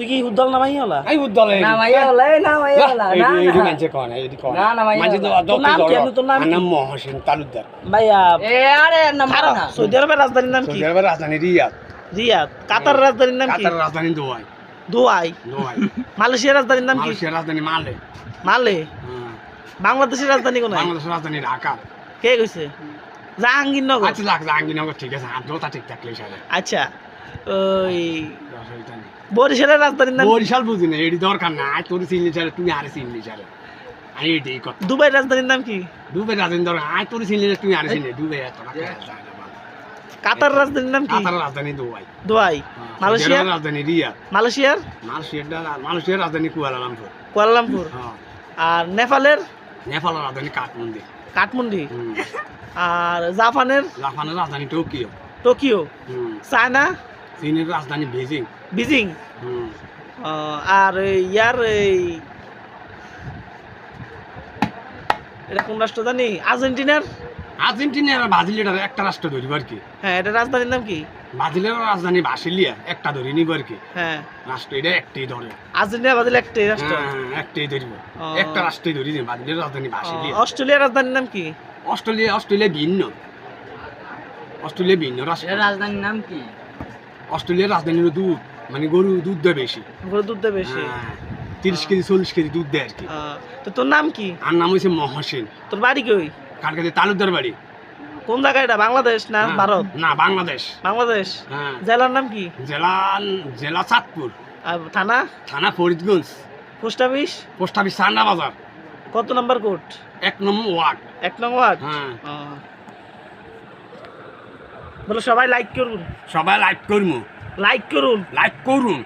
তুই কি উদ্দল নামাই হলা আই উদ্দলে না মাইয়া হলা না মাইয়া হলা না এই মানছে কোন এই কোন না না মাইয়া মানছে তোর নাম কি? তোর নাম কি? নাম মহসিন তালুকদার ভাইয়া এ আরে নাম না সৌদি আরবের রাজধানীর নাম কি? সৌদি আরবের রাজধানী রিয়াদ। রিয়াদ। কাতার রাজধানীর নাম কি? কাতারের রাজধানী দুবাই। দুবাই। দুবাই। মালয়েশিয়ার রাজধানীর নাম কি? মালয়েশিয়ার রাজধানী মালে। মালে। বাংলাদেশের রাজধানী কোন? বাংলাদেশের রাজধানী ঢাকা। কে কইছে? জাহাঙ্গীরনগর। আচ্ছা জাহাঙ্গীরনগর ঠিক আছে, আদ্রতা ঠিক থাকলে সারে। আচ্ছা ওই বরিশালের রাজধানীর নাম? বরিশাল বুঝি না, এটি দরকার না, তোর চিনলি চারে তুমি আরে চিনলি চারে। আমি এটাই কথা। দুবাই রাজধানীর নাম কি? দুবাই রাজধানী দরকার, আয় তোর চিনলি তুমি আরে চিনলি। দুবাই এত না। কাতার রাজধানীর নাম কি? কাতারের রাজধানী দুবাই। দুবাই। মালয়েশিয়ার রাজধানী রিয়াদ। মালয়েশিয়ার? মালয়েশিয়ার রাজধানী কুয়ালালামপুর। কুয়ালালামপুর। হ্যাঁ। আর নেপালের? নেপালের রাজধানী কাঠমান্ডু। কাঠমান্ডু। আর জাপানের? জাপানের রাজধানী টোকিও। টোকিও। চায়না? চীনের রাজধানী বেজিং। বেজিং। আর ইয়ার এই এটা কোন রাষ্ট্র জানি? আর্জেন্টিনার? আর্জেন্টিনা আর ব্রাজিলের একটা রাষ্ট্র ধরিব আর কি। হ্যাঁ, এটা রাজধানীর নাম কি? ব্রাজিলের রাজধানী ব্রাসিলিয়া, একটা ধরে নিব আর কি। হ্যাঁ, রাষ্ট্র এটা একটাই ধরে। আর্জেন্টিনা ব্রাজিল একটাই রাষ্ট্র। হ্যাঁ, একটাই ধরিব। একটা রাষ্ট্রই ধরি দিন, ব্রাজিলের রাজধানী ব্রাসিলিয়া। অস্ট্রেলিয়ার রাজধানীর নাম কি? অস্ট্রেলিয়া ভিন্ন। অস্ট্রেলিয়া ভিন্ন রাষ্ট্র। এর রাজধানীর নাম কি? অস্ট্রেলিয়ার রাজধানী হলো দুধ, মানে গরু দুধ দেয় বেশি। গরুর দুধ দেয় বেশি। 30 কেজি 40 কেজি দুধ দেয় আর কি। তো তোর নাম কি? আর নাম হচ্ছে মহসিন। তোর বাড়ি কই? কার কাছে? তালুকদার বাড়ি। কোন জায়গা এটা? বাংলাদেশ না ভারত? না, বাংলাদেশ। বাংলাদেশ। হ্যাঁ। জেলার নাম কি? জেলা চাঁদপুর। আর থানা? থানা Faridganj. Post office? Post office Chanda Bazar. কত নম্বর কোড? 1 নম্বর ওয়ার্ড। 1 নং ওয়ার্ড। হ্যাঁ। বলো সবাই লাইক করুন। সবাই লাইক করুন। লাইক করুন। লাইক করুন।